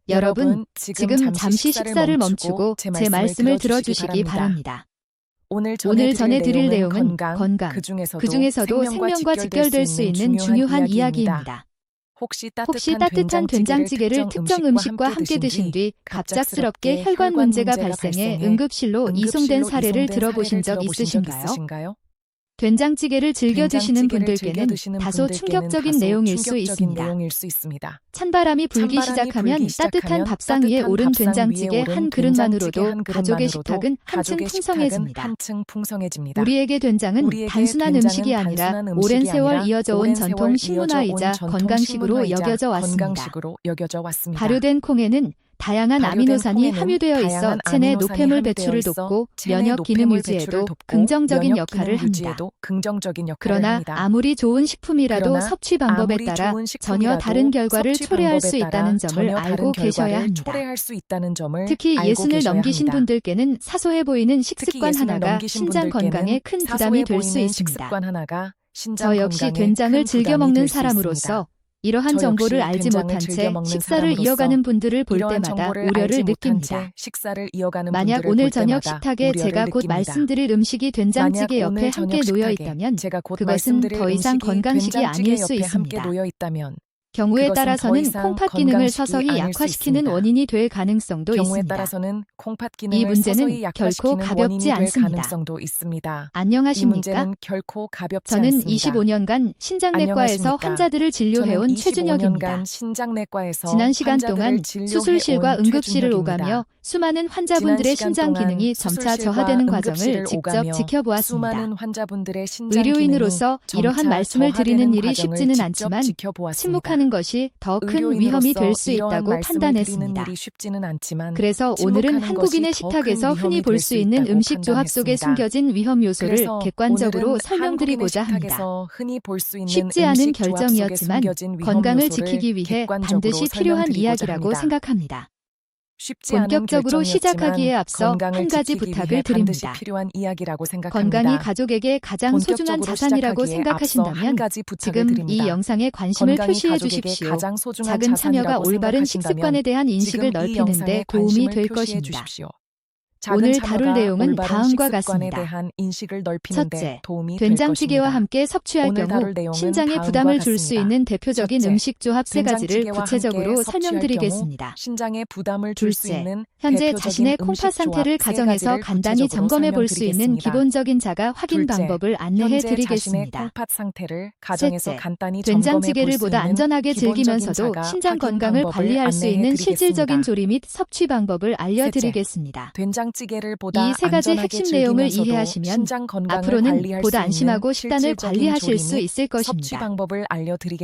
여러분, 지금 잠시 식사를 멈추고 제 말씀을 들어주시기 바랍니다. 오늘 전해드릴 내용은 건강, 그중에서도 생명과 직결될 수 있는 중요한 이야기입니다. 혹시 따뜻한 된장찌개를 특정 음식과 함께 드신 뒤 갑작스럽게 혈관 문제가 발생해 응급실로 이송된 사례를 들어보신 적 있으신가요? 된장찌개를 즐겨 드시는 분들께는 다소 충격적인 내용일 수 있습니다. 찬바람이 불기 시작하면 따뜻한 밥상 위에 오른 된장찌개 한 그릇만으로도 가족의 식탁은 한층 풍성해집니다. 우리에게 된장은 단순한 음식이 아니라 오랜 세월 이어져 온 전통 식문화이자 건강식으로 여겨져 왔습니다. 발효된 콩에는 다양한 아미노산이 함유되어 있어 체내 노폐물 배출을 돕고 면역 기능 유지에도 긍정적인 역할을 합니다. 그러나 아무리 좋은 식품이라도 섭취 방법에 따라 전혀 다른 결과를 초래할 수 있다는 점을 알고 계셔야 합니다. 특히 예순을 넘기신 분들께는 사소해 보이는 식습관 하나가 신장 건강에 큰 부담이 될 수 있습니다. 저 역시 된장을 즐겨 먹는 사람으로서 이러한 정보를 알지 못한 채 식사를 이어가는 분들을 볼 때마다 우려를 느낍니다. 만약 오늘 저녁 식탁에 제가 곧 말씀드릴 음식이 된장찌개 옆에 함께 놓여 있다면 그것은 더 이상 건강식이 아닐 수 있습니다. 경우에 따라서는 콩팥 기능을 서서히 약화시키는 원인이 될 가능성도 있습니다. 이 문제는 결코 가볍지 않습니다. 안녕하십니까? 저는 25년간 신장내과에서 환자들을 진료해온 최준혁입니다. 지난 시간 동안 수술실과 응급실을 오가며 수많은 환자분들의 신장 기능이 점차 저하되는 과정을 직접 지켜보았습니다. 의료인으로서 이러한 말씀을 드리는 일이 쉽지는 않지만 침묵하는 것이 더 큰 위험이 될 수 있다고 판단했습니다. 그래서 오늘은 한국인의 식탁에서 흔히 볼 수 있는 음식 조합 속에 숨겨진 위험 요소를 객관적으로 설명드리고자 합니다. 쉽지 않은 결정이었지만 건강을 지키기 위해 반드시 필요한 이야기라고 생각합니다. 본격적으로 시작하기에 앞서 한 가지 부탁을 드립니다. 건강이 가족에게 가장 소중한 자산이라고 생각하신다면 지금 이 영상에 관심을 표시해 주십시오. 작은 참여가 올바른 식습관에 대한 인식을 넓히는 데 도움이 될 것입니다. 오늘 다룰 내용은 다음과 같습니다. 첫째, 된장찌개와 함께 섭취할 경우 신장에 부담을 줄 수 있는 대표적인 음식 조합 3가지를 구체적으로 설명드리겠습니다. 둘째, 현재 자신의 콩팥 상태를 가정에서 간단히 점검해 볼 수 있는 기본적인 자가 확인 방법을 안내해 드리겠습니다. 셋째, 된장찌개를 보다 안전하게 즐기면서도 신장 건강을 관리할 수 있는 실질적인 조리 및 섭취 방법을 알려드리겠습니다. 이 3가지 핵심 내용을 이해하시면 앞으로는 보다 안심하고 식단을 관리하실 수 있을 것입니다.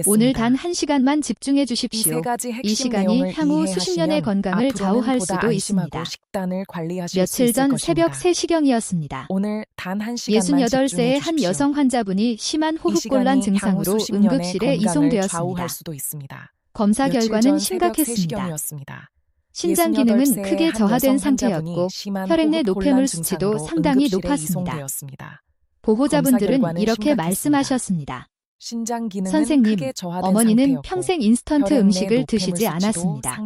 오늘 단 1시간만 집중해 주십시오. 이 시간이 향후 수십 년의 건강을 좌우할 수도 있습니다. 며칠 전 새벽 3시경이었습니다. 68세의 한 여성 환자분이 심한 호흡곤란 증상으로 응급실에 이송되었습니다. 검사 결과는 심각했습니다. 신장 기능은 크게 저하된 상태였고 혈액 내 노폐물 수치도 상당히 높았습니다. 보호자분들은 이렇게 말씀하셨습니다. 선생님, 어머니는 평생 인스턴트 음식을 드시지 않았습니다.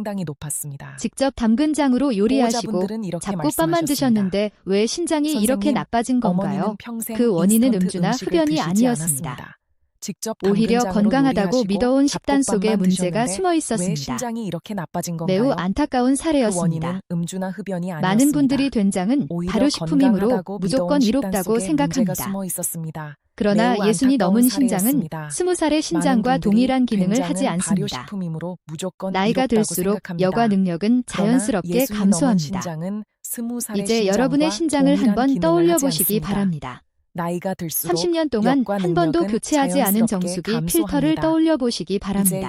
직접 담근 장으로 요리하시고 잡곡밥만 드셨는데 왜 신장이 이렇게 나빠진 건가요? 그 원인은 음주나 흡연이 아니었습니다. 오히려 건강하다고 믿어온 식단 속에 문제가 숨어 있었습니다. 매우 안타까운 사례였습니다. 많은 분들이 된장은 발효식품이므로 무조건 이롭다고 생각합니다. 그러나 예순이 넘은 신장은 20살의 신장과 동일한 기능을 하지 않습니다. 나이가 들수록 여과 능력은 자연스럽게 감소합니다. 이제 여러분의 신장을 한번 떠올려 보시기 바랍니다. 30년 동안 한 번도 교체하지 않은 정수기 필터를 떠올려 보시기 바랍니다.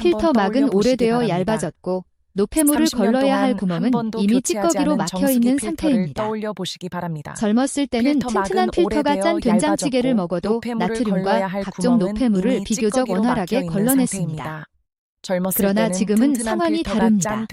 필터 막은 오래되어 얇아졌고 노폐물을 걸러야 할 구멍은 이미 찌꺼기로 막혀 있는 상태입니다. 젊었을 때는 튼튼한 필터가 짠 된장찌개를 먹어도 나트륨과 각종 노폐물을 비교적 원활하게 걸러냈습니다. 그러나 지금은 상황이 다릅니다.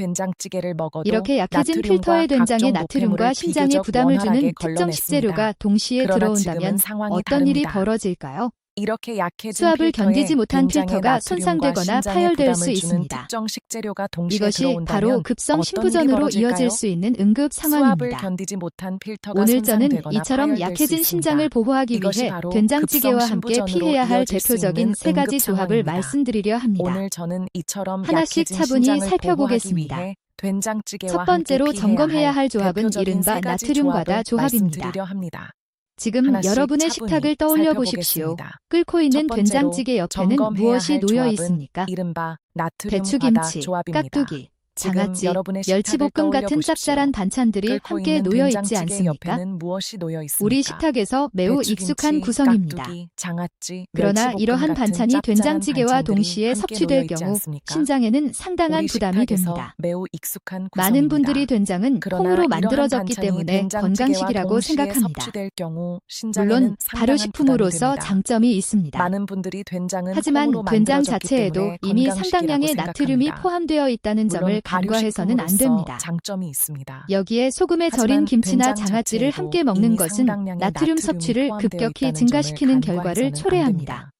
이렇게 약해진 필터의 된장에 나트륨과 신장에 부담을 주는 특정 식재료가 동시에 들어온다면 어떤 일이 벌어질까요? 이렇게 약해진 수압을 필터에 견디지 못한 된장의 필터가 나트륨과 손상되거나 신장에 파열될 부담을 수 주는 있습니다. 특정 식재료가 동시에 이것이 들어온다면 바로 급성 어떤 일이 신부전으로 벌어질까요? 이어질 수 있는 응급 수압을 상황입니다. 견디지 못한 필터가 오늘 저는 손상되거나 이처럼 파열될 수 약해진 있습니다. 신장을 보호하기 이것이 위해 바로 된장찌개와 급성 함께 신부전으로 피해야 할 이어질 수 대표적인 있는 세 가지 응급 조합을 상황입니다. 말씀드리려 합니다. 오늘 저는 이처럼 하나씩 약해진 차분히 신장을 살펴보겠습니다. 보호하기 위해 된장찌개와 첫 번째로 함께 피해야 점검해야 할 할 조합은 대표적인 이른바 세 가지 나트륨 과다 조합을 조합입니다. 말씀드리려 합니다. 지금 하나씩 여러분의 차분히 식탁을 떠올려 보십시오. 살펴보겠습니다. 끓고 있는 첫 번째로 된장찌개 옆에는 점검해야 무엇이 할 놓여 조합은 있습니까? 이른바 나트륨 과다 배추김치, 조합입니다. 깍두기, 지금 장아찌, 여러분의 식탁을 멸치볶음 떠올려 같은 보십시오. 짭짤한 반찬들이 끓고 함께 있는 놓여 있지 된장찌개 않습니까? 옆에는 무엇이 놓여 있습니까? 우리 식탁에서 매우 배추김치, 익숙한 구성입니다. 깍두기, 장아찌, 그러나 멸치볶음 이러한 같은 반찬이 짭짤한 된장찌개와 반찬들이 동시에 함께 섭취될 놓여 있지 경우 않습니까? 신장에는 상당한 우리 부담이 식탁에서 됩니다. 매우 익숙한 많은 구성입니다. 분들이 된장은 그러나 콩으로 이러한 만들어졌기 반찬이 때문에 된장찌개와 건강식이라고 동시에 생각합니다. 섭취될 경우 신장에는 물론 상당한 발효식품으로서 부담이 됩니다. 장점이 있습니다. 많은 분들이 된장은 하지만 콩으로 된장 만들어졌기 자체에도 때문에 이미 건강식이라고 상당량의 나트륨이 생각합니다. 포함되어 있다는 점을 물론 간과해서는 안 발효식품으로서 됩니다. 장점이 있습니다. 여기에 소금에 절인 하지만 김치나 된장 장아찌를 자체에도 함께 먹는 이미 것은 상당량의 나트륨 나트륨이 섭취를 포함되어 급격히 있다는 증가시키는 점을 결과를 간과해서는 안 초래합니다. 됩니다.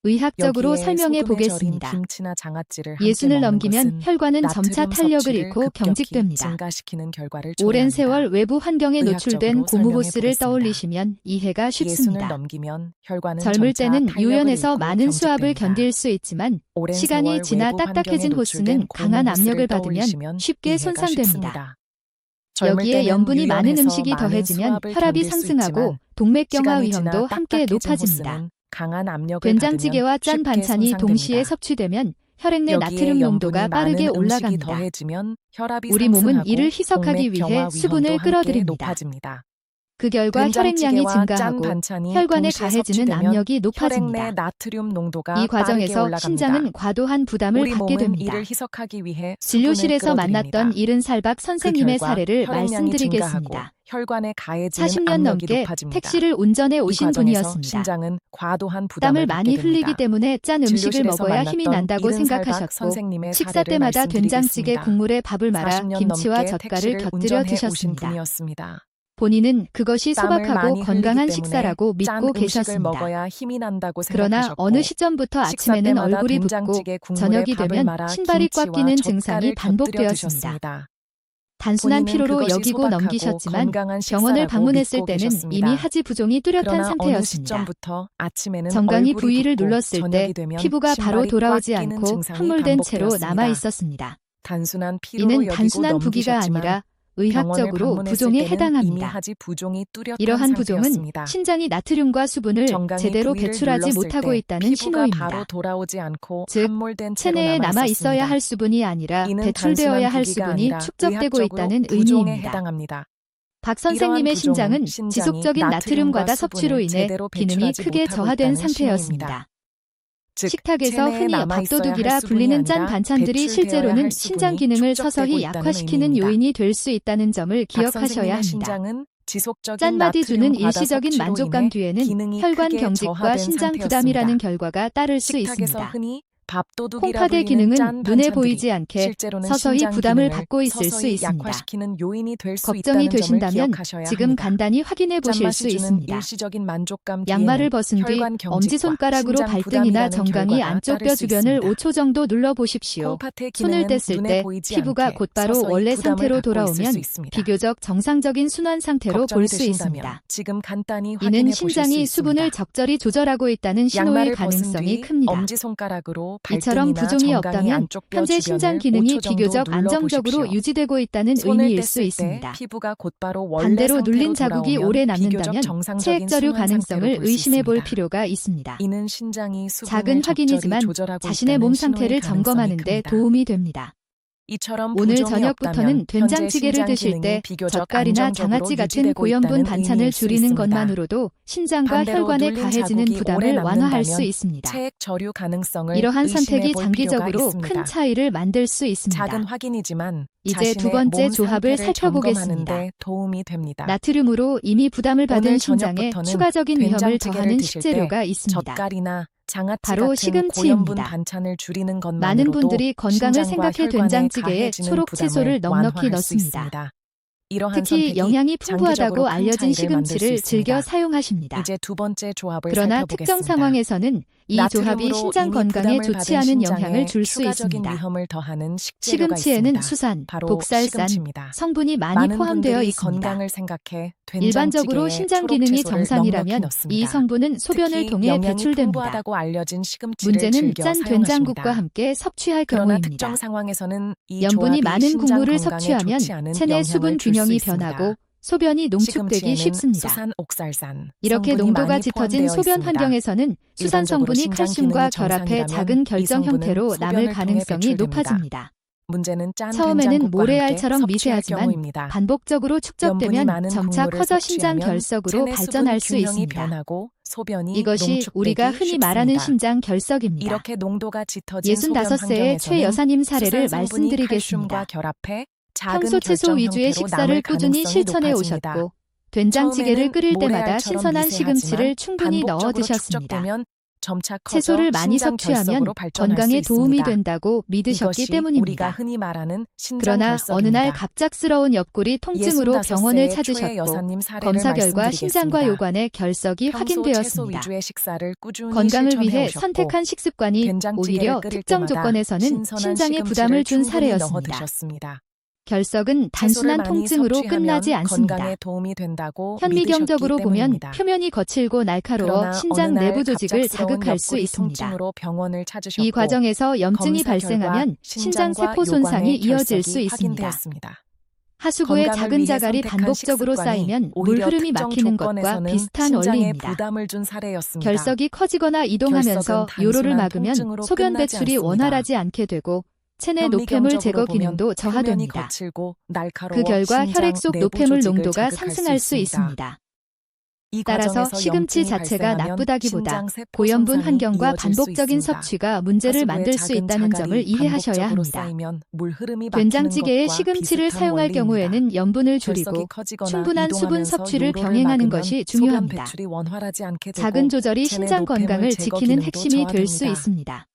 의학적으로 여기에 설명해 소금에 절인 보겠습니다. 김치나 장아찌를 함께 예순을 먹는 넘기면 것은 혈관은 점차 나트륨 탄력을 섭취를 잃고 급격히 경직됩니다. 증가시키는 결과를 오랜 초래합니다. 세월 외부 환경에 노출된 의학적으로 고무보스를 설명해 떠올리시면 이해가 예순을 쉽습니다. 넘기면 혈관은 젊을 점차 때는 탄력을 유연해서 잃고 많은 수압을 경직됩니다. 견딜 수 있지만 오랜 시간이 세월 지나 외부 환경에 딱딱해진 노출된 호스는 강한 고무보스를 압력을 받으면 떠올리시면 쉽게 이해가 손상됩니다. 쉽습니다. 젊을 여기에 때는 염분이 많은 유연해서 음식이 많은 더해지면 수압을 혈압이 견딜 수 상승하고 있지만 동맥경화 시간이 지나 위험도 함께 딱딱해진 높아집니다. 호스는 강한 압력을 된장찌개와 받으면 짠 쉽게 반찬이 동시에 손상됩니다. 섭취되면 혈액 내 여기에 나트륨 농도가 염분이 빠르게 많은 음식이 올라갑니다. 더해지면 혈압이 우리 몸은 상승하고 이를 희석하기 위해 동맥경화 수분을 위험도 함께 끌어들입니다. 높아집니다. 그 결과 혈액량이 된장찌개와 짠 증가하고 반찬이 혈관에 동시에 가해지는 섭취되면 압력이 혈액 내 높아집니다. 나트륨 농도가 이 빠르게 과정에서 올라갑니다. 신장은 과도한 부담을 우리 받게 몸은 됩니다. 이를 희석하기 위해 진료실에서 수분을 만났던 끌어들입니다. 이른살박 그 선생님의 결과 사례를 혈액량이 말씀드리겠습니다. 증가하고 혈관에 가해지는 40년 압력이 넘게 높아집니다. 택시를 운전해 이 오신 과정에서 분이었습니다. 신장은 과도한 부담을 땀을 받게 많이 됩니다. 흘리기 때문에 짠 음식을 진료실에서 먹어야 힘이 만났던 난다고 이른살박 생각하셨고 선생님의 식사 사례를 때마다 된장찌개 말씀드리겠습니다. 국물에 밥을 말아 40년 김치와 넘게 젓갈을 택시를 곁들여 운전해 오신 드셨습니다. 분이었습니다. 본인은 그것이 땀을 소박하고 많이 흘리기 건강한 때문에 식사라고 짠 믿고 음식을 계셨습니다. 먹어야 힘이 난다고 그러나 생각하셨고 어느 시점부터 식사 아침에는 때마다 얼굴이 붓고 된장찌개 국물에 저녁이 밥을 되면 말아 신발이 꽉 김치와 끼는 젓갈을 증상이 곁들여 반복되었습니다. 드셨습니다. 단순한 본인은 피로로 그것이 여기고 소박하고 넘기셨지만 건강한 병원을 식사라고 방문했을 믿고 때는 계셨습니다. 이미 하지 부종이 뚜렷한 그러나 어느 상태였습니다. 시점부터 아침에는 정강이 얼굴이 부위를 붓고 눌렀을 때 저녁이 되면 피부가 바로 신발이 돌아오지 꽉 끼는 않고 증상이 함몰된 채로 반복되었습니다. 남아 있었습니다. 단순한 피로로 이는 여기고 단순한 부기가 넘기셨지만 아니라 병원을 의학적으로 방문했을 부종에 때는 이미 해당합니다. 하지 부종이 뚜렷한 이러한 부종은 상태였습니다. 신장이 나트륨과 수분을 정강이 제대로 부위를 배출하지 눌렀을 못하고 때 있다는 피부가 신호입니다. 바로 돌아오지 않고 즉, 함몰된 채로 체내에 남아 있어야 있었습니다. 할 수분이 아니라 이는 배출되어야 단순한 할 부기가 수분이 아니라 축적되고 의학적으로 있다는 부종에 의미입니다. 해당합니다. 박 선생님의 이러한 신장은 부종은 지속적인 신장이 나트륨 과다 나트륨과 섭취로 수분을 인해 제대로 기능이 배출하지 크게 못하고 저하된 있다는 상태였습니다. 신호입니다. 즉, 식탁에서 체내에 흔히 남아 있어야 밥도둑이라 할 수분이 불리는 짠 아니라 반찬들이 배출되어야 실제로는 할 신장 수분이 기능을 축적되고 서서히 있다는 약화시키는 의미입니다. 요인이 될 수 있다는 점을 박 기억하셔야 선생님의 합니다. 신장은 지속적인 짠맛이 나트륨 주는 과다 일시적인 섭취로 만족감 인해 뒤에는 기능이 혈관 크게 경직과 저하된 신장 상태였습니다. 부담이라는 결과가 따를 수 식탁에서 있습니다. 흔히 밥도둑이라 콩팥의 불리는 기능은 짠 눈에 반찬들이 보이지 않게 실제로는 서서히 신장 부담을 기능을 받고 있을 수 서서히 있습니다. 약화시키는 요인이 될 수 걱정이 있다는 점을 되신다면 기억하셔야 지금 합니다. 간단히 확인해 보실 짠맛이 수 주는 있습니다. 일시적인 만족감 양말을 뒤에는 벗은 뒤 혈관 경직과 엄지손가락으로 신장 발등이나 부담이라는 정강이 결과가 안쪽 따를 뼈 수 주변을 있습니다. 5초 정도 눌러보십시오. 콩팥의 손을 기능은 뗐을 눈에 때 보이지 피부가 않게 곧바로 서서히 원래 부담을 상태로 받고 있을 돌아오면 수 있습니다. 비교적 정상적인 순환 상태로 걱정이 볼 수 되신다면 있습니다. 지금 간단히 확인해 이는 보실 수 신장이 수분을 있습니다. 적절히 조절하고 있다는 신호일 양말을 벗은 가능성이 뒤 큽니다. 엄지손가락으로 이처럼 발등이나 부종이 정강이 없다면 안쪽 뼈 현재 주변을 신장 기능이 5초 정도 비교적 안정적으로 눌러보십시오. 유지되고 있다는 손을 의미일 수 뗐을 때 있습니다. 피부가 곧바로 원래 반대로 상태로 눌린 자국이 돌아오면 오래 비교적 남는다면 정상적인 체액저류 순환 상태로 가능성을 볼수 의심해 볼 있습니다. 필요가 있습니다. 이는 신장이 수분을 작은 적절히 확인이지만 조절하고 자신의 있다는 몸 신호일 상태를 가능성이 점검하는 데 큽니다. 도움이 됩니다. 이처럼 오늘 부종이 저녁부터는 없다면 현재 된장찌개를 신장 드실 때 기능이 비교적 젓갈이나 안정적으로 장아찌 같은 유지되고 고염분 있다는 반찬을 의미일 수 줄이는 있습니다. 것만으로도 신장과 반대로 혈관에 눌린 가해지는 자국이 오래 부담을 완화할 수 남는다면 있습니다. 체액 저류 가능성을 이러한 의심해 선택이 볼 필요가 장기적으로 있습니다. 큰 차이를 만들 수 있습니다. 작은 확인이지만 이제 자신의 두 번째 몸 조합을 상태를 살펴보겠습니다. 점검하는 데 도움이 됩니다. 나트륨으로 이미 부담을 받은 오늘 신장에 저녁부터는 추가적인 위험을 된장찌개를 더하는 드실 때 식재료가 있습니다. 젓갈이나 장아찌 바로 같은 시금치입니다. 고염분 반찬을 줄이는 것만으로도 많은 분들이 건강을 신장과 생각해 혈관에 된장찌개에 가해지는 초록 부담을 채소를 넉넉히 완화할 수 넣습니다. 있습니다. 이러한 특히 선택이 영양이 장기적으로 풍부하다고 큰 알려진 차이를 만들 수 시금치를 즐겨 있습니다. 사용하십니다. 이제 두 번째 조합을 그러나 살펴보겠습니다. 특정 상황에서는 이 조합이 나트륨으로 신장 이미 건강에 부담을 좋지 받은 않은 신장에 영향을 줄 수 추가적인 있습니다. 위험을 더하는 식재료가 시금치에는 있습니다. 수산, 바로 독살산, 시금치입니다. 성분이 많이 많은 포함되어 분들이 있습니다. 건강을 생각해 일반적으로 된장찌개에 신장 초록 기능이 채소를 넉넉히 정상이라면 넣습니다. 이 성분은 소변을 특히 통해 영양이 배출됩니다. 풍부하다고 알려진 시금치를 문제는 즐겨 짠 사용하십니다. 된장국과 함께 섭취할 그러나 경우입니다. 특정 상황에서는 이 염분이 조합이 많은 신장 국물을 건강에 섭취하면 좋지 않은 체내 수분 영향을 줄 수 균형이 있습니다. 변하고 소변이 농축되기 시금치에는 쉽습니다. 수산, 옥살산 이렇게 성분이 농도가 많이 짙어진 포함되어 소변 있습니다. 환경에서는 수산 일반적으로 성분이 신장 칼슘과 기능이 결합해 정상이라면 작은 이 결정 성분은 형태로 남을 소변을 통해 가능성이 배출됩니다. 높아집니다. 문제는 짠 처음에는 된장국과 모래알처럼 함께 섭취할 미세하지만 경우입니다. 반복적으로 염분이 축적되면 많은 점차 국물을 커져 신장 섭취하면 결석으로 체내 발전할 수 수분 균형이 있습니다. 변하고 소변이 이것이 농축되기 우리가 흔히 말하는 쉽습니다. 신장 결석입니다. 이렇게 농도가 짙어진 소변 65세의 환경에서는 최 여사님 사례를 수산 성분이 말씀드리겠습니다. 칼슘과 결합해 작은 평소 채소 결정 위주의 형태로 식사를 남을 꾸준히 가능성이 실천해 높아집니다. 오셨고 된장찌개를 처음에는 끓일 때마다 모래알처럼 신선한 미세하지만 시금치를 충분히 넣어 반복적으로 드셨습니다. 축적되면 점차 커져 채소를 많이 신장 섭취하면 결석으로 발전할 건강에 수 도움이 있습니다. 된다고 믿으셨기 이것이 우리가 때문입니다. 흔히 말하는 신장 그러나 어느 날 결석입니다. 갑작스러운 옆구리 통증으로 병원을 65세의 초의 찾으셨고 여사님 사례를 검사 결과 신장과 말씀드리겠습니다. 요관에 결석이 평소 채소 확인되었습니다. 위주의 식사를 꾸준히 건강을 실천해 위해 오셨고 선택한 식습관이 된장찌개를 오히려 끓일 특정 때마다 조건에서는 신선한 신장에 시금치를 부담을 준 충분히 넣어 사례였습니다. 드셨습니다. 결석은 단순한 채소를 많이 통증으로 섭취하면 끝나지 않습니다. 건강에 도움이 된다고 현미경적으로 믿으셨기 보면 때문입니다. 표면이 거칠고 날카로워 그러나 신장 어느 날 내부 조직을 갑작스러운 자극할 수 옆구리 있습니다. 통증으로 병원을 찾으셨고 이 과정에서 염증이 검사 발생하면 결과 신장 신장과 세포 손상이 요관의 이어질 수 결석이 있습니다. 확인되었습니다. 하수구에 건강을 작은 위해 자갈이 선택한 반복적으로 식습관이 쌓이면 물 오히려 흐름이 특정 막히는 것과 조건에서는 비슷한 신장에 원리입니다. 부담을 준 사례였습니다. 결석이 커지거나 이동하면서 결석은 요로를 단순한 막으면 통증으로 소변 끝나지 배출이 않습니다. 원활하지 않게 되고 체내 노폐물 현미경적으로 제거 보면 기능도 표면이 저하됩니다. 거칠고 날카로워 그 결과 신장 혈액 속 내부 노폐물 조직을 농도가 자극할 상승할 수 있습니다. 있습니다. 이 따라서 과정에서 시금치 염증이 자체가 발생하면 나쁘다기보다 신장 세포 고염분 손상이 환경과 이어질 수 반복적인 있습니다. 섭취가 문제를 하수구에 만들 수 작은 있다는 점을 자갈이 이해하셔야 반복적으로 합니다. 쌓이면 물 흐름이 막히는 된장찌개에 것과 시금치를 비슷한 사용할 원리입니다. 경우에는 염분을 결석이 줄이고 커지거나 충분한 수분 이동하면서 섭취를 요로를 병행하는 막으면 것이 소변 중요합니다. 배출이 원활하지 않게 되고 작은 조절이 체내 신장 노폐물 건강을 제거 지키는 기능도 핵심이 될 수 저하됩니다. 있습니다.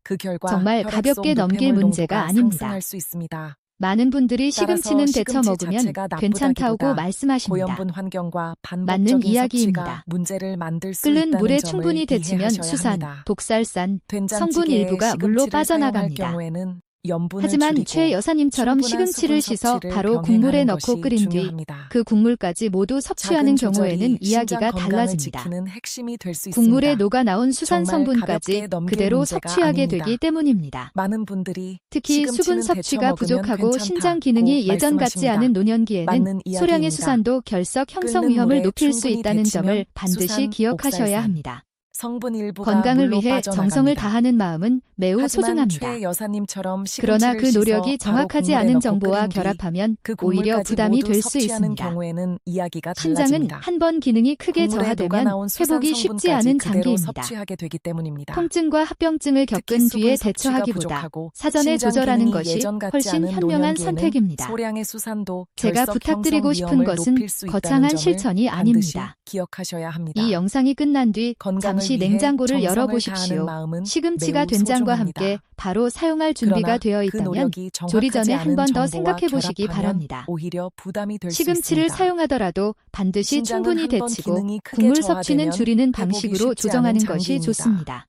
그 결과 정말 혈액 가볍게 속 넘길 노폐물 문제가 농도가 아닙니다. 상승할 수 있습니다. 많은 분들이 따라서 시금치는 데쳐 시금치 먹으면 자체가 괜찮다고 나쁘다기보다 말씀하십니다. 고염분 환경과 맞는 반복적인 이야기입니다. 섭취가 문제를 만들 수 끓는 있다는 물에 점을 충분히 데치면 이해하셔야 수산, 합니다. 독살산, 성분 된장찌개에 일부가 물로 시금치를 사용할 빠져나갑니다. 경우에는 염분을 하지만 줄이고 최 여사님처럼 충분한 시금치를 수분 씻어 섭취를 바로 국물에 병행하는 넣고 것이 끓인 뒤 중요합니다. 그 국물까지 모두 섭취하는 작은 조절이 경우에는 신장 이야기가 건강을 달라집니다. 지키는 핵심이 될 수 국물에 있습니다. 녹아 나온 수산 정말 성분까지 가볍게 넘길 그대로 문제가 섭취하게 아닙니다. 되기 때문입니다. 많은 분들이 특히 시금치는 수분 데쳐 섭취가 먹으면 부족하고 괜찮다고 신장 기능이 예전 같지 말씀하십니다. 않은 노년기에는 맞는 소량의 이야기입니다. 수산도 결석 형성 끓는 위험을 물에 높일 수 충분히 있다는 점을 데치면 반드시 수산, 기억하셔야 옥살산, 합니다. 성분 일부가 건강을 물로 위해 정성을 빠져나갑니다. 다하는 마음은 매우 하지만 소중합니다. 최 여사님처럼 그러나 시금치를 그 씻어 노력이 바로 정확하지 국물에 않은 넣고 정보와 끓인 뒤 결합하면 그 오히려 국물까지 부담이 모두 될 수 섭취하는 있습니다. 경우에는 이야기가 신장은 달라집니다. 한 번 기능이 크게 국물에 녹아 저하되면 나온 수산 회복이 쉽지 성분까지 않은 그대로 장기입니다. 섭취하게 되기 때문입니다. 통증과 합병증을 겪은 특히 수분 뒤에 섭취가 대처하기보다 부족하고 사전에 신장 조절하는 기능이 것이 예전 같지 훨씬 않은 현명한 노년기에는 선택입니다. 소량의 수산도 제가 결석 부탁드리고 형성 싶은 위험을 것은 높일 수 있다는 거창한 점을 실천이 반드시 아닙니다. 기억하셔야 합니다. 이 영상이 끝난 뒤 건강을 잠시 위해 냉장고를 정성을 열어보십시오. 다하는 마음은 시금치가 매우 된장과 소중합니다. 함께 바로 사용할 준비가 그러나 되어 그 있다면 노력이 조리 정확하지 전에 한 않은 번 더 정보와 생각해 보시기 결합하면 바랍니다. 오히려 부담이 될 수 시금치를 있습니다. 사용하더라도 반드시 신장은 충분히 한번 데치고 기능이 크게 국물 섭취는 저하되면 줄이는 회복이 방식으로 쉽지 조정하는 않은 것이 장기입니다. 좋습니다.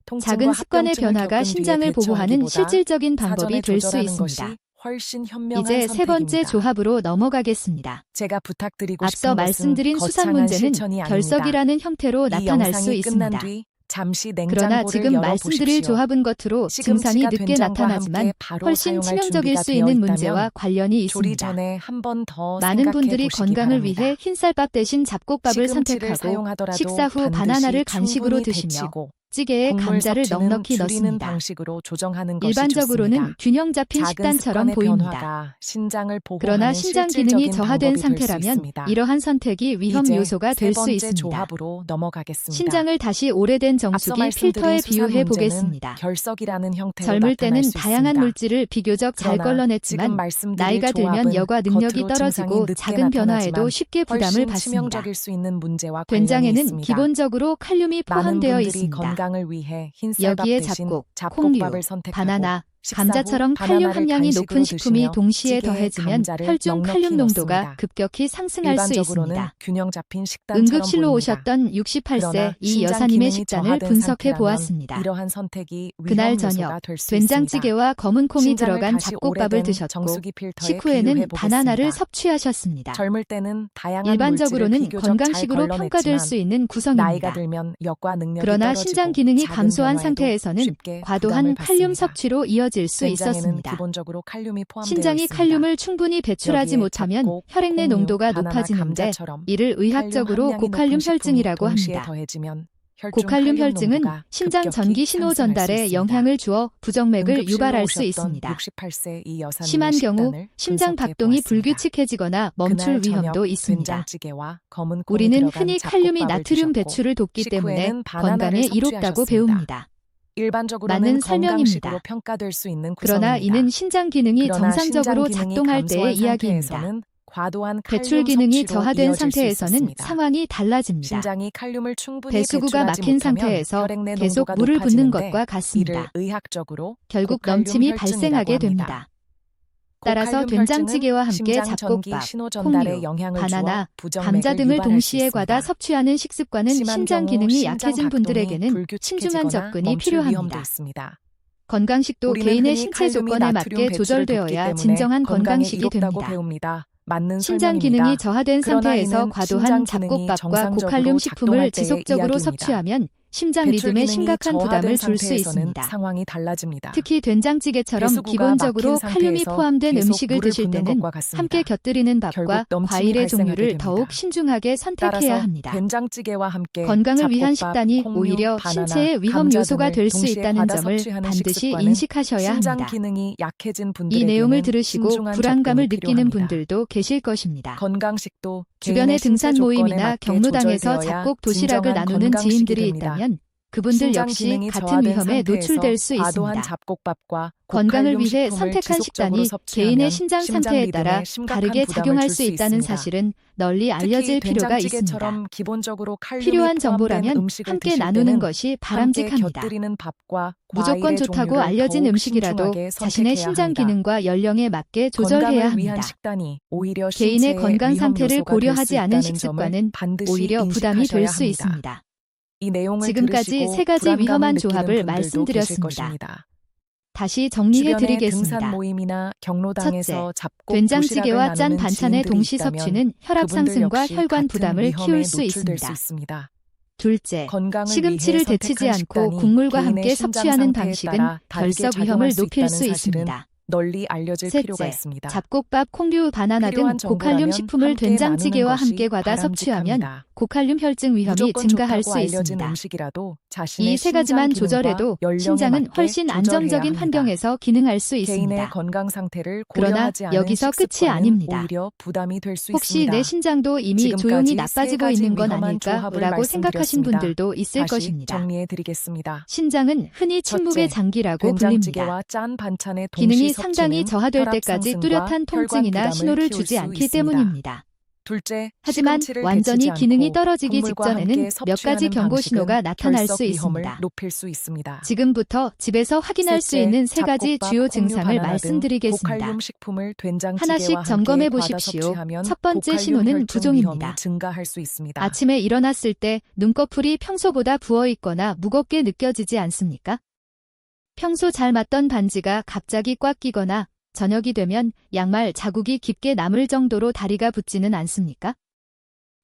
통증과 작은 습관의 합병증을 변화가 겪은 신장을 뒤에 보호하는 대처하기보다 실질적인 방법이 사전에 될 수 조절하는 있습니다. 것이 훨씬 현명한 이제 세 번째 선택입니다. 조합으로 넘어가겠습니다. 제가 부탁드리고 앞서 싶은 말씀드린 것은 수산 거창한 문제는 실천이 아닙니다. 결석이라는 형태로 이 나타날 수 영상이 끝난 있습니다. 뒤 잠시 그러나 냉장고를 지금 말씀드릴 열어보십시오. 조합은 겉으로 증상이 시금치가 늦게 된장과 나타나지만 함께 바로 훨씬 사용할 치명적일 준비가 수 있는 되어 문제와 있다면 관련이 조리 있습니다. 전에 한 번 더 많은 생각해 분들이 보시기 건강을 바랍니다. 위해 흰쌀밥 대신 잡곡밥을 시금치를 선택하고 사용하더라도 식사 후 반드시 바나나를 간식으로 충분히 드시며 데치고 찌개에 국물 감자를 섭취는 넉넉히 줄이는 넣습니다. 방식으로 조정하는 것이 일반적으로는 좋습니다. 균형 잡힌 작은 식단처럼 습관의 보입니다. 변화가 신장을 그러나 보호하는 신장 기능이 실질적인 저하된 방법이 될 수 상태라면 있습니다. 이러한 선택이 위험 이제 요소가 세 될 수 번째 있습니다. 조합으로 넘어가겠습니다. 신장을 다시 오래된 앞서 정수기 필터에 말씀드린 수산 비유해 문제는 보겠습니다. 결석이라는 형태로 젊을 때는 나타날 수 다양한 있습니다. 물질을 비교적 잘 그러나 걸러냈지만 지금 말씀드릴 나이가 들면 조합은 여과 능력이 겉으로 증상이 떨어지고 늦게 작은 변화에도 나타나지만 쉽게 부담을 훨씬 받습니다. 치명적일 수 있는 문제와 관련이 된장에는 있습니다. 기본적으로 칼륨이 많은 포함되어 분들이 있습니다. 건강을 위해 흰쌀밥 여기에 대신 잡곡, 잡곡밥을 콩류, 선택하고 바나나, 감자처럼 칼륨 함량이 높은 식품이 동시에 더해지면 혈중 칼륨 농도가 급격히 상승할 수 있습니다. 균형 잡힌 식단처럼 응급실로 보입니다. 오셨던 68세 이 신장 여사님의 기능이 식단을 저하된 분석해 상태라면 보았습니다. 이러한 선택이 그날 위험 저녁 요소가 될수 된장찌개와 검은 콩이 신장을 들어간 다시 잡곡밥을 오래된 드셨고 정수기 필터에 식후에는 비유해 바나나를 보겠습니다. 섭취하셨습니다. 젊을 때는 다양한 일반적으로는 물질을 비교적 건강식으로 잘 평가될 수 있는 나이가 구성입니다. 들면 역과 능력이 그러나 떨어지고 신장 기능이 작은 감소한 변화에도 상태에서는 쉽게 과도한 부담을 칼륨 받습니다. 섭취로 이어질 수 된장에는 있었습니다. 기본적으로 칼륨이 포함되어 신장이 있습니다. 칼륨을 충분히 배출하지 여기에 못하면 잡곡, 혈액 내 콩류, 농도가 바나나, 높아지는데 감자처럼 이를 칼륨 의학적으로 함량이 고칼륨 높은 식품이 혈증이라고 동시에 합니다. 더해지면 혈중 고칼륨 칼륨 혈증은 농도가 신장 급격히 전기 신호 상승할 수 전달에 있습니다. 영향을 주어 부정맥을 응급실로 유발할 수 오셨던 있습니다. 68세 이 여사님의 심한 경우 식단을 심장 분석해 박동이 보았습니다. 불규칙해지거나 멈출 그날 저녁 위험도 있습니다. 된장찌개와 검은 콩이 우리는 들어간 흔히 칼륨이 잡곡밥을 나트륨 드셨고 배출을 돕기 때문에 식후에는 바나나를 건강에 이롭다고 섭취하셨습니다. 배웁니다. 일반적으로는 맞는 건강식으로 설명입니다. 평가될 수 있는 그러나 구성입니다. 이는 신장 기능이 그러나 정상적으로 신장 기능이 작동할 감소한 때의 이야기입니다. 상태에서는 과도한 배출 칼륨 기능이 섭취로 저하된 이어질 수 상태에서는 있었습니다. 상황이 달라집니다. 신장이 칼륨을 충분히 배수구가 배출하지 막힌 못하면 상태에서 혈액 내 계속 농도가 물을 붓는 높아지는데 것과 같습니다. 이를 의학적으로 결국 고칼륨 넘침이 혈증이라고 발생하게 합니다. 됩니다. 따라서 고칼륨 된장찌개와 혈증은 함께 심장 전기 잡곡밥, 신호 전달에 콩류, 영향을 바나나, 주어 부정맥을 감자 등을 유발할 수 동시에 있습니다. 과다 섭취하는 식습관은 심한 신장 경우 기능이 심장 약해진 박동이 분들에게는 신중한 불규칙해지거나 접근이 멈출 위험도 필요합니다. 있습니다. 건강식도 우리는 개인의 흔히 신체 칼륨이 조건에 나트륨 맞게 배출을 돕기 조절되어야 때문에 진정한 건강에 건강식이 이롭다고 됩니다. 배웁니다. 맞는 신장 설명입니다. 기능이 저하된 그러나 상태에서 이는 과도한 신장 기능이 잡곡밥과 정상적으로 고칼륨 작동할 식품을 때의 지속적으로 이야기입니다. 섭취하면 심장 배출 리듬에 기능이 심각한 부담을 저하된 줄 수 상태에서는 있습니다. 상황이 달라집니다. 특히 된장찌개처럼 배수구가 기본적으로 막힌 칼륨이 상태에서 포함된 계속 음식을 물을 드실 붓는 때는 것과 같습니다. 함께 곁들이는 결국 밥과 넘침이 과일의 발생하게 종류를 됩니다. 더욱 신중하게 선택해야 따라서 합니다. 된장찌개와 함께 건강을 위한 잡곡밥, 식단이 콩류, 오히려 바나나, 신체의 위험 감자 요소가 등을 될 수 동시에 있다는 과다 점을 섭취하는 반드시 식습관은 인식하셔야 신장 합니다. 기능이 약해진 이 분들에게는 내용을 들으시고 신중한 불안감을 접근이 느끼는 필요합니다. 분들도 계실 것입니다. 건강식도 주변의 개인의 등산 신체 조건에 모임이나 맞게 경로당에서 조절되어야 잡곡 도시락을 진정한 나누는 건강식이 지인들이 됩니다. 있다면 그분들 신장 역시 기능이 같은 저하된 위험에 상태에서 노출될 수 과도한 있습니다. 잡곡밥과 건강을 고칼륨 위해 식품을 선택한 지속적으로 식단이 섭취하면 개인의 신장 상태에 리듬에 따라 심각한 다르게 부담을 작용할 줄 수 있다는 있습니다. 사실은 널리 특히 알려질 필요가 있습니다. 된장찌개처럼 기본적으로 칼륨이 필요한 포함된 정보라면 음식을 함께 드실 나누는 때는 것이 함께 바람직합니다. 곁들이는 밥과 무조건 과일의 좋다고 종류를 알려진 더욱 음식이라도 신중하게 자신의 선택해야 신장 합니다. 기능과 연령에 맞게 조절해야 건강을 합니다. 위한 식단이 오히려 개인의 신체에 건강 위험 상태를 요소가 될 수 고려하지 않은 있다는 식습관은 점을 반드시 오히려 부담이 될 인식하셔야 수 합니다. 있습니다. 이 내용을 지금까지 들으시고 세 가지 불안감을 위험한 느끼는 조합을 분들도 계실 말씀드렸습니다. 것입니다. 다시 정리해 주변의 등산 드리겠습니다. 모임이나 경로당에서 잡곡 된장찌개와 도시락을 짠 나누는 반찬의 지인들이 동시 있다면 섭취는 혈압 그분들 상승과 역시 혈관 같은 부담을 위험에 키울 수 노출될 수 있습니다. 있습니다. 둘째, 건강을 시금치를 위해 데치지 선택한 않고 식단이 국물과 개인의 함께 신장 섭취하는 상태에 방식은 따라 다르게 결석 작용할 위험을 수 높일 있다는 수 사실은 있습니다. 널리 알려질 필요가 셋째, 있습니다. 잡곡밥, 콩류, 바나나 등 필요한 고칼륨 정보라면 식품을 함께 된장찌개와 나누는 함께 것이 과다 섭취하면 바람직합니다. 고칼륨 혈증 위험이 무조건 증가할 좋다고 수 알려진 있습니다. 음식이라도 자신의 이 세 가지만 신장 기능과 조절해도 연령에 신장은 맞게 훨씬 조절해야 안정적인 합니다. 환경에서 기능할 수 개인의 있습니다. 건강 상태를 그러나 고려하지 않은 여기서 끝이 식습관은 아닙니다. 오히려 부담이 될 수 혹시 있습니다. 내 신장도 이미 지금까지 조용히 세 나빠지고 가지 있는 건 위험한 조합을 아닐까라고 생각하신 말씀드렸습니다. 분들도 있을 다시 것입니다. 정리해 드리겠습니다. 신장은 흔히 침묵의 첫째, 장기라고 불립니다. 된장찌개와 짠 반찬의 기능이 동시 상당히 섭취는 저하될 혈압 때까지 상승과 뚜렷한 혈관 통증이나 부담을 신호를 키울 주지 수 않기 있습니다. 때문입니다. 둘째, 하지만 시금치를 완전히 데치지 기능이 않고 떨어지기 국물과 직전에는 함께 몇 가지 섭취하는 경고 방식은 신호가 나타날 결석 수 위험을 있습니다. 높일 수 있습니다. 지금부터 집에서 확인할 수 셋째, 있는 세 가지 잡곡밥, 주요 콩류, 증상을 바나나 등 말씀드리겠습니다. 고칼륨 식품을 된장찌개와 하나씩 함께 점검해 과다 보십시오. 섭취하면 첫 번째 고칼륨 신호는 혈증 부종입니다. 위험이 증가할 수 있습니다. 아침에 일어났을 때 눈꺼풀이 평소보다 부어 있거나 무겁게 느껴지지 않습니까? 평소 잘 맞던 반지가 갑자기 꽉 끼거나 저녁이 되면 양말 자국이 깊게 남을 정도로 다리가 붓지는 않습니까?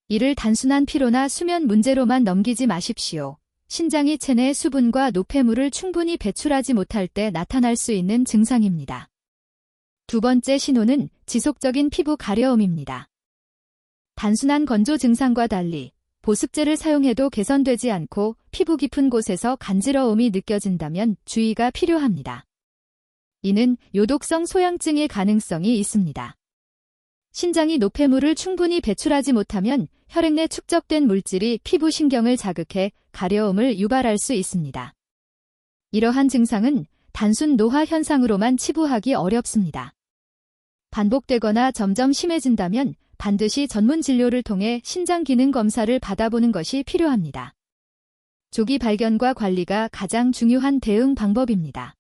이를 단순한 피로나 수면 문제로만 넘기지 마십시오. 신장이 체내 수분과 노폐물을 충분히 배출하지 못할 때 나타날 수 있는 증상입니다. 두 번째 신호는 지속적인 피부 가려움입니다. 단순한 건조 증상과 달리 보습제를 사용해도 개선되지 않고 피부 깊은 곳에서 간지러움이 느껴진다면 주의가 필요합니다. 이는 요독성 소양증의 가능성이 있습니다. 신장이 노폐물을 충분히 배출하지 못하면 혈액 내 축적된 물질이 피부 신경을 자극해 가려움을 유발할 수 있습니다. 이러한 증상은 단순 노화 현상으로만 치부하기 어렵습니다. 반복되거나 점점 심해진다면 반드시 전문 진료를 통해 신장 기능 검사를 받아보는 것이 필요합니다. 조기 발견과 관리가 가장 중요한 대응 방법입니다.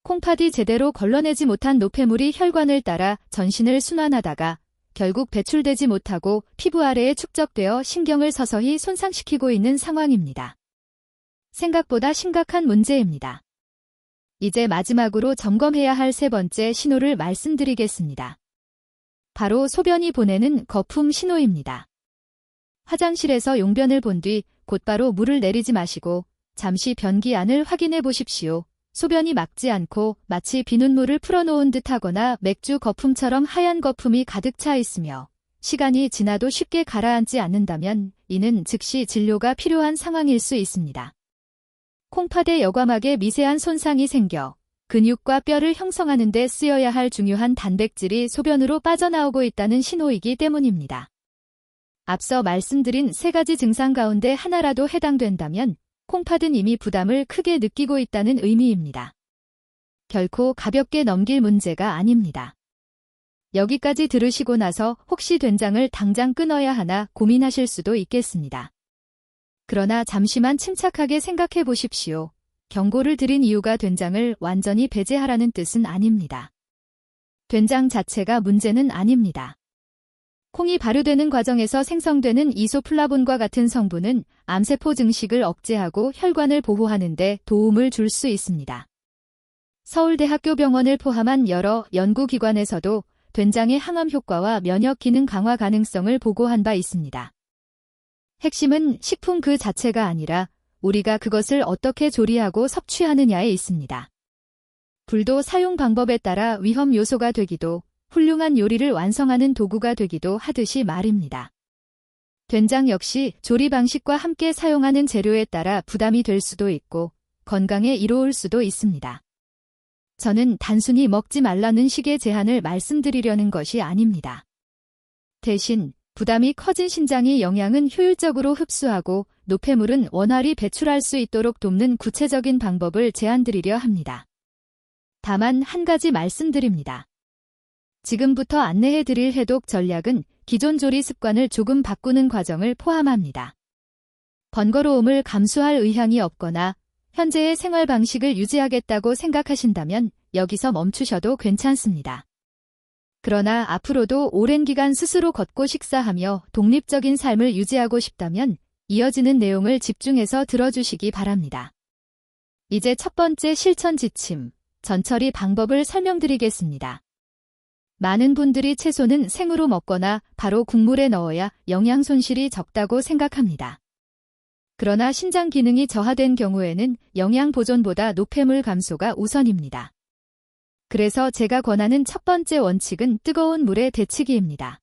콩팥이 제대로 걸러내지 못한 노폐물이 혈관을 따라 전신을 순환하다가 결국 배출되지 못하고 피부 아래에 축적되어 신경을 서서히 손상시키고 있는 상황입니다. 생각보다 심각한 문제입니다. 이제 마지막으로 점검해야 할 세 번째 신호를 말씀드리겠습니다. 바로 소변이 보내는 거품 신호입니다. 화장실에서 용변을 본 뒤 곧바로 물을 내리지 마시고 잠시 변기 안을 확인해 보십시오. 소변이 막지 않고 마치 비눗물을 풀어놓은 듯하거나 맥주 거품처럼 하얀 거품이 가득 차 있으며 시간이 지나도 쉽게 가라앉지 않는다면 이는 즉시 진료가 필요한 상황일 수 있습니다. 콩팥의 여과막에 미세한 손상이 생겨 근육과 뼈를 형성하는 데 쓰여야 할 중요한 단백질이 소변으로 빠져나오고 있다는 신호이기 때문입니다. 앞서 말씀드린 세 가지 증상 가운데 하나라도 해당된다면 콩팥은 이미 부담을 크게 느끼고 있다는 의미입니다. 결코 가볍게 넘길 문제가 아닙니다. 여기까지 들으시고 나서 혹시 된장을 당장 끊어야 하나 고민하실 수도 있겠습니다. 그러나 잠시만 침착하게 생각해 보십시오. 경고를 드린 이유가 된장을 완전히 배제하라는 뜻은 아닙니다. 된장 자체가 문제는 아닙니다. 콩이 발효되는 과정에서 생성되는 이소플라본과 같은 성분은 암세포 증식을 억제하고 혈관을 보호하는 데 도움을 줄 수 있습니다. 서울대학교 병원을 포함한 여러 연구기관에서도 된장의 항암 효과와 면역 기능 강화 가능성을 보고한 바 있습니다. 핵심은 식품 그 자체가 아니라 우리가 그것을 어떻게 조리하고 섭취하느냐에 있습니다. 불도 사용 방법에 따라 위험 요소가 되기도 훌륭한 요리를 완성하는 도구가 되기도 하듯이 말입니다. 된장 역시 조리 방식과 함께 사용하는 재료에 따라 부담이 될 수도 있고 건강에 이로울 수도 있습니다. 저는 단순히 먹지 말라는 식의 제한을 말씀드리려는 것이 아닙니다. 대신 부담이 커진 신장이 영양은 효율적으로 흡수하고 노폐물은 원활히 배출할 수 있도록 돕는 구체적인 방법을 제안드리려 합니다. 다만 한 가지 말씀드립니다. 지금부터 안내해드릴 해독 전략은 기존 조리 습관을 조금 바꾸는 과정을 포함합니다. 번거로움을 감수할 의향이 없거나 현재의 생활 방식을 유지하겠다고 생각하신다면 여기서 멈추셔도 괜찮습니다. 그러나 앞으로도 오랜 기간 스스로 걷고 식사하며 독립적인 삶을 유지하고 싶다면 이어지는 내용을 집중해서 들어주시기 바랍니다. 이제 첫 번째 실천 지침, 전처리 방법을 설명드리겠습니다. 많은 분들이 채소는 생으로 먹거나 바로 국물에 넣어야 영양 손실이 적다고 생각합니다. 그러나 신장 기능이 저하된 경우에는 영양 보존보다 노폐물 감소가 우선입니다. 그래서 제가 권하는 첫 번째 원칙은 뜨거운 물에 데치기입니다.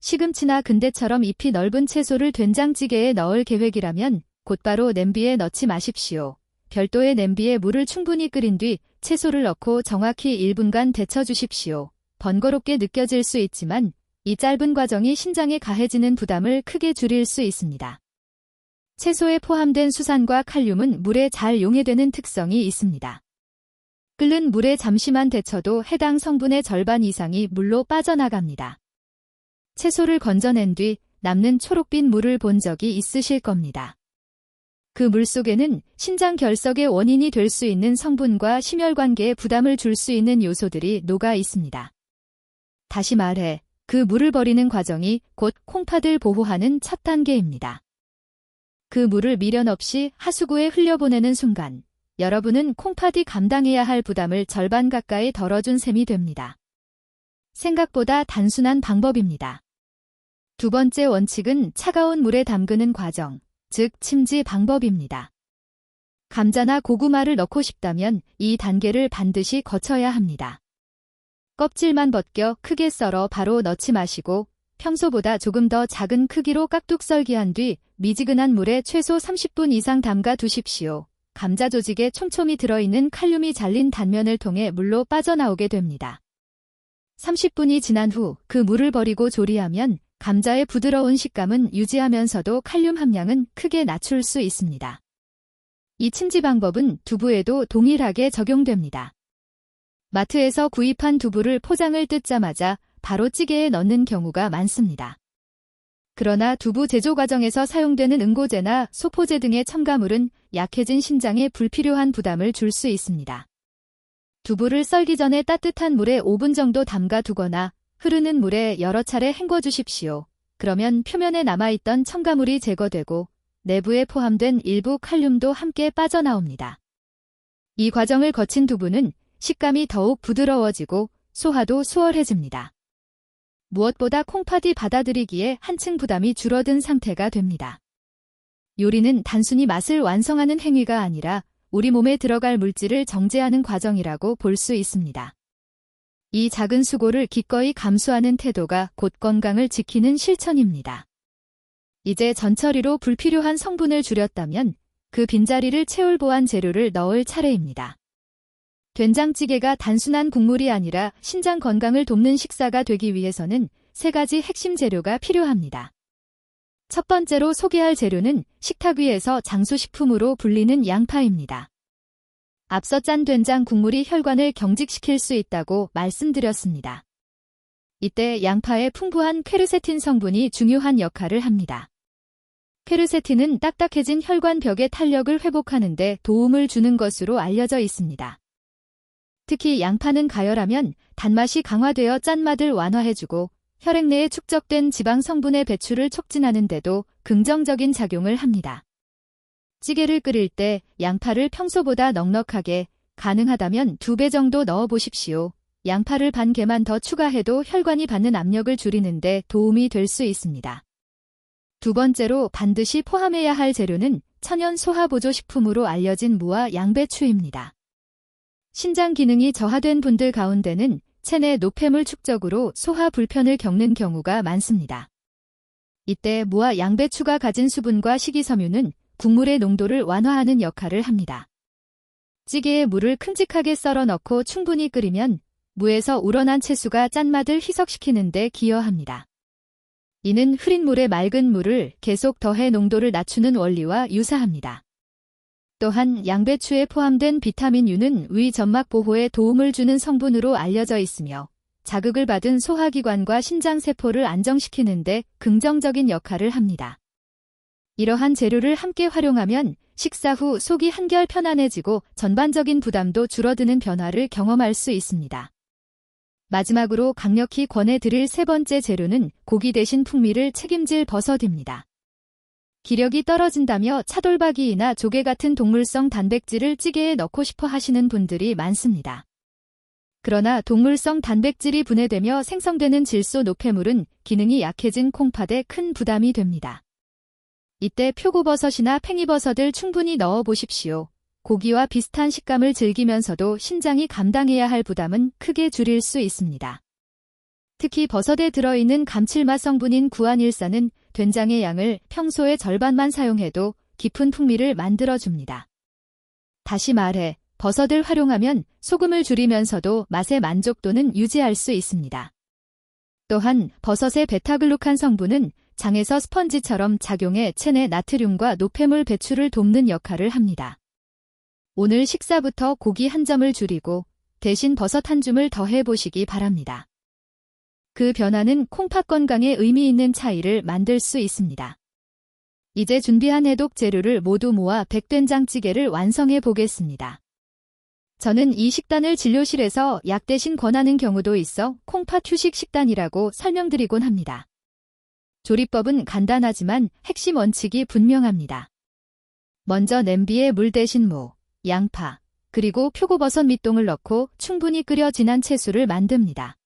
시금치나 근대처럼 잎이 넓은 채소를 된장찌개에 넣을 계획이라면 곧바로 냄비에 넣지 마십시오. 별도의 냄비에 물을 충분히 끓인 뒤 채소를 넣고 정확히 1분간 데쳐주십시오. 번거롭게 느껴질 수 있지만 이 짧은 과정이 신장에 가해지는 부담을 크게 줄일 수 있습니다. 채소에 포함된 수산과 칼륨은 물에 잘 용해되는 특성이 있습니다. 끓는 물에 잠시만 데쳐도 해당 성분의 절반 이상이 물로 빠져나갑니다. 채소를 건져낸 뒤 남는 초록빛 물을 본 적이 있으실 겁니다. 그 물 속에는 신장 결석의 원인이 될 수 있는 성분과 심혈관계에 부담을 줄 수 있는 요소들이 녹아 있습니다. 다시 말해, 그 물을 버리는 과정이 곧 콩팥을 보호하는 첫 단계입니다. 그 물을 미련 없이 하수구에 흘려보내는 순간, 여러분은 콩팥이 감당해야 할 부담을 절반 가까이 덜어준 셈이 됩니다. 생각보다 단순한 방법입니다. 두 번째 원칙은 차가운 물에 담그는 과정, 즉 침지 방법입니다. 감자나 고구마를 넣고 싶다면 이 단계를 반드시 거쳐야 합니다. 껍질만 벗겨 크게 썰어 바로 넣지 마시고 평소보다 조금 더 작은 크기로 깍둑 썰기한 뒤 미지근한 물에 최소 30분 이상 담가 두십시오. 감자 조직에 촘촘히 들어있는 칼륨이 잘린 단면을 통해 물로 빠져나오게 됩니다. 30분이 지난 후 그 물을 버리고 조리하면 감자의 부드러운 식감은 유지하면서도 칼륨 함량은 크게 낮출 수 있습니다. 이 침지 방법은 두부에도 동일하게 적용됩니다. 마트에서 구입한 두부를 포장을 뜯자마자 바로 찌개에 넣는 경우가 많습니다. 그러나 두부 제조 과정에서 사용되는 응고제나 소포제 등의 첨가물은 약해진 신장에 불필요한 부담을 줄 수 있습니다. 두부를 썰기 전에 따뜻한 물에 5분 정도 담가 두거나 흐르는 물에 여러 차례 헹궈 주십시오. 그러면 표면에 남아있던 첨가물이 제거되고 내부에 포함된 일부 칼륨도 함께 빠져나옵니다. 이 과정을 거친 두부는 식감이 더욱 부드러워지고 소화도 수월해집니다. 무엇보다 콩팥이 받아들이기에 한층 부담이 줄어든 상태가 됩니다. 요리는 단순히 맛을 완성하는 행위가 아니라 우리 몸에 들어갈 물질을 정제하는 과정이라고 볼 수 있습니다. 이 작은 수고를 기꺼이 감수하는 태도가 곧 건강을 지키는 실천입니다. 이제 전처리로 불필요한 성분을 줄였다면 그 빈자리를 채울 보완 재료를 넣을 차례입니다. 된장찌개가 단순한 국물이 아니라 신장 건강을 돕는 식사가 되기 위해서는 3가지 핵심 재료가 필요합니다. 첫 번째로 소개할 재료는 식탁 위에서 장수식품으로 불리는 양파입니다. 앞서 짠 된장 국물이 혈관을 경직시킬 수 있다고 말씀드렸습니다. 이때 양파의 풍부한 퀘르세틴 성분이 중요한 역할을 합니다. 퀘르세틴은 딱딱해진 혈관 벽의 탄력을 회복하는 데 도움을 주는 것으로 알려져 있습니다. 특히 양파는 가열하면 단맛이 강화되어 짠맛을 완화해주고 혈액 내에 축적된 지방 성분의 배출을 촉진하는 데도 긍정적인 작용을 합니다. 찌개를 끓일 때 양파를 평소보다 넉넉하게, 가능하다면 2배 정도 넣어보십시오. 양파를 반 개만 더 추가해도 혈관이 받는 압력을 줄이는 데 도움이 될 수 있습니다. 두 번째로 반드시 포함해야 할 재료는 천연 소화보조식품으로 알려진 무와 양배추입니다. 신장 기능이 저하된 분들 가운데는 체내 노폐물 축적으로 소화 불편을 겪는 경우가 많습니다. 이때 무와 양배추가 가진 수분과 식이섬유는 국물의 농도를 완화하는 역할을 합니다. 찌개에 물을 큼직하게 썰어 넣고 충분히 끓이면 무에서 우러난 채수가 짠맛을 희석시키는 데 기여합니다. 이는 흐린 물에 맑은 물을 계속 더해 농도를 낮추는 원리와 유사합니다. 또한 양배추에 포함된 비타민 U는 위 점막 보호에 도움을 주는 성분으로 알려져 있으며 자극을 받은 소화기관과 신장세포를 안정시키는 데 긍정적인 역할을 합니다. 이러한 재료를 함께 활용하면 식사 후 속이 한결 편안해지고 전반적인 부담도 줄어드는 변화를 경험할 수 있습니다. 마지막으로 강력히 권해드릴 3번째 재료는 고기 대신 풍미를 책임질 버섯입니다. 기력이 떨어진다며 차돌박이나 조개 같은 동물성 단백질을 찌개에 넣고 싶어 하시는 분들이 많습니다. 그러나 동물성 단백질이 분해되며 생성되는 질소 노폐물은 기능이 약해진 콩팥에 큰 부담이 됩니다. 이때 표고버섯이나 팽이버섯을 충분히 넣어 보십시오. 고기와 비슷한 식감을 즐기면서도 신장이 감당해야 할 부담은 크게 줄일 수 있습니다. 특히 버섯에 들어있는 감칠맛 성분인 구안일산은 된장의 양을 평소의 절반만 사용해도 깊은 풍미를 만들어줍니다. 다시 말해, 버섯을 활용하면 소금을 줄이면서도 맛의 만족도는 유지할 수 있습니다. 또한 버섯의 베타글루칸 성분은 장에서 스펀지처럼 작용해 체내 나트륨과 노폐물 배출을 돕는 역할을 합니다. 오늘 식사부터 고기 한 점을 줄이고 대신 버섯 한 줌을 더해 보시기 바랍니다. 그 변화는 콩팥 건강에 의미 있는 차이를 만들 수 있습니다. 이제 준비한 해독 재료를 모두 모아 백된장찌개를 완성해 보겠습니다. 저는 이 식단을 진료실에서 약 대신 권하는 경우도 있어 콩팥 휴식 식단이라고 설명드리곤 합니다. 조리법은 간단하지만 핵심 원칙이 분명합니다. 먼저 냄비에 물 대신 무, 양파, 그리고 표고버섯 밑동을 넣고 충분히 끓여 진한 채소를 만듭니다.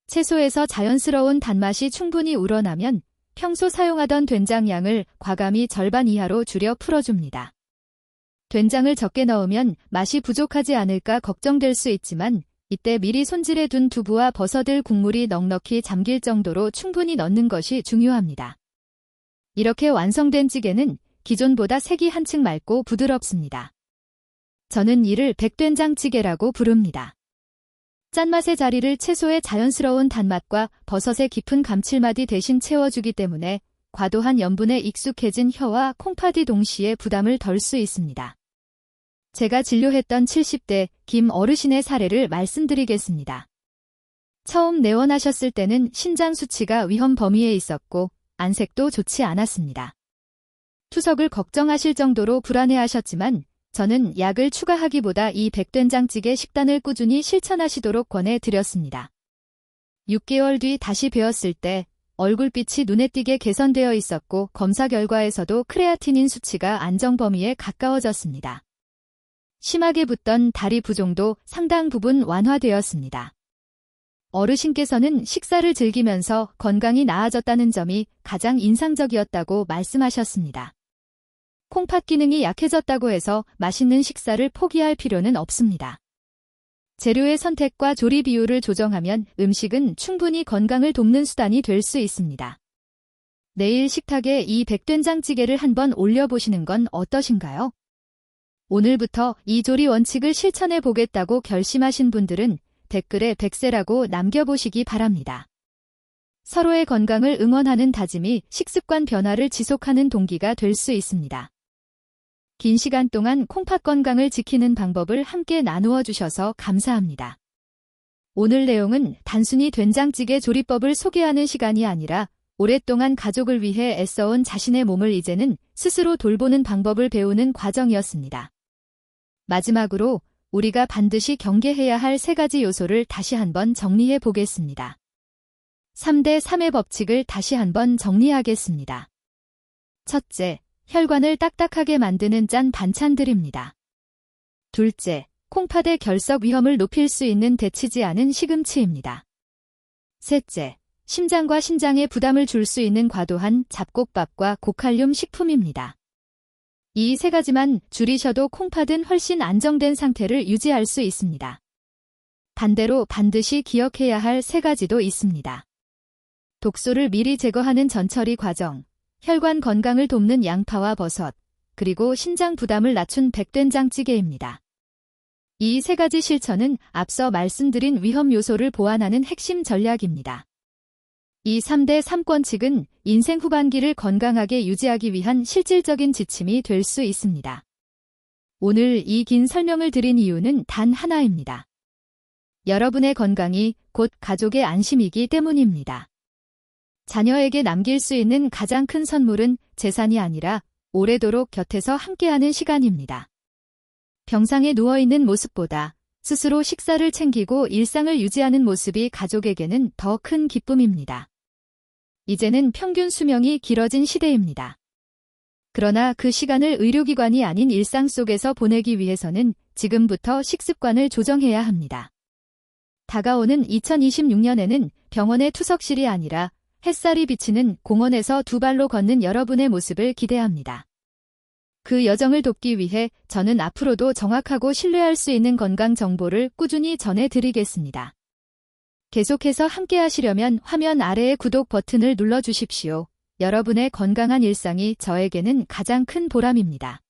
채소에서 자연스러운 단맛이 충분히 우러나면 평소 사용하던 된장 양을 과감히 절반 이하로 줄여 풀어줍니다. 된장을 적게 넣으면 맛이 부족하지 않을까 걱정될 수 있지만 이때 미리 손질해 둔 두부와 버섯을 국물이 넉넉히 잠길 정도로 충분히 넣는 것이 중요합니다. 이렇게 완성된 찌개는 기존보다 색이 한층 맑고 부드럽습니다. 저는 이를 백된장찌개라고 부릅니다. 짠맛의 자리를 채소의 자연스러운 단맛과 버섯의 깊은 감칠맛이 대신 채워주기 때문에 과도한 염분에 익숙해진 혀와 콩팥이 동시에 부담을 덜 수 있습니다. 제가 진료했던 70대 김 어르신의 사례를 말씀드리겠습니다. 처음 내원하셨을 때는 신장 수치가 위험 범위에 있었고 안색도 좋지 않았습니다. 투석을 걱정하실 정도로 불안해하셨지만 저는 약을 추가하기보다 이 백된장찌개 식단을 꾸준히 실천하시도록 권해드렸습니다. 6개월 뒤 다시 뵈었을 때 얼굴빛이 눈에 띄게 개선되어 있었고 검사 결과에서도 크레아티닌 수치가 안정 범위에 가까워졌습니다. 심하게 붓던 다리 부종도 상당 부분 완화되었습니다. 어르신께서는 식사를 즐기면서 건강이 나아졌다는 점이 가장 인상적이었다고 말씀하셨습니다. 콩팥 기능이 약해졌다고 해서 맛있는 식사를 포기할 필요는 없습니다. 재료의 선택과 조리 비율을 조정하면 음식은 충분히 건강을 돕는 수단이 될 수 있습니다. 내일 식탁에 이 백된장찌개를 한번 올려보시는 건 어떠신가요? 오늘부터 이 조리 원칙을 실천해 보겠다고 결심하신 분들은 댓글에 백세라고 남겨보시기 바랍니다. 서로의 건강을 응원하는 다짐이 식습관 변화를 지속하는 동기가 될 수 있습니다. 긴 시간 동안 콩팥 건강을 지키는 방법을 함께 나누어 주셔서 감사합니다. 오늘 내용은 단순히 된장찌개 조리법을 소개하는 시간이 아니라 오랫동안 가족을 위해 애써온 자신의 몸을 이제는 스스로 돌보는 방법을 배우는 과정이었습니다. 마지막으로 우리가 반드시 경계해야 할 3가지 요소를 다시 한번 정리해 보겠습니다. 3대 3의 법칙을 다시 한번 정리하겠습니다. 첫째, 혈관을 딱딱하게 만드는 짠 반찬들입니다. 둘째, 콩팥의 결석 위험을 높일 수 있는 데치지 않은 시금치입니다. 셋째, 심장과 신장에 부담을 줄 수 있는 과도한 잡곡밥과 고칼륨 식품입니다. 이 3가지만 줄이셔도 콩팥은 훨씬 안정된 상태를 유지할 수 있습니다. 반대로 반드시 기억해야 할 3가지도 있습니다. 독소를 미리 제거하는 전처리 과정, 혈관 건강을 돕는 양파와 버섯, 그리고 신장 부담을 낮춘 백된장찌개입니다. 이 3가지 실천은 앞서 말씀드린 위험 요소를 보완하는 핵심 전략입니다. 이 3대 3권칙은 인생 후반기를 건강하게 유지하기 위한 실질적인 지침이 될 수 있습니다. 오늘 이 긴 설명을 드린 이유는 단 하나입니다. 여러분의 건강이 곧 가족의 안심이기 때문입니다. 자녀에게 남길 수 있는 가장 큰 선물은 재산이 아니라 오래도록 곁에서 함께하는 시간입니다. 병상에 누워있는 모습보다 스스로 식사를 챙기고 일상을 유지하는 모습이 가족에게는 더 큰 기쁨입니다. 이제는 평균 수명이 길어진 시대입니다. 그러나 그 시간을 의료기관이 아닌 일상 속에서 보내기 위해서는 지금부터 식습관을 조정해야 합니다. 다가오는 2026년에는 병원의 투석실이 아니라 햇살이 비치는 공원에서 2발로 걷는 여러분의 모습을 기대합니다. 그 여정을 돕기 위해 저는 앞으로도 정확하고 신뢰할 수 있는 건강 정보를 꾸준히 전해드리겠습니다. 계속해서 함께 하시려면 화면 아래의 구독 버튼을 눌러주십시오. 여러분의 건강한 일상이 저에게는 가장 큰 보람입니다.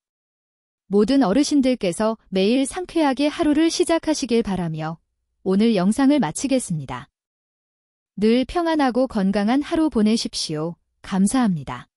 모든 어르신들께서 매일 상쾌하게 하루를 시작하시길 바라며 오늘 영상을 마치겠습니다. 늘 평안하고 건강한 하루 보내십시오. 감사합니다.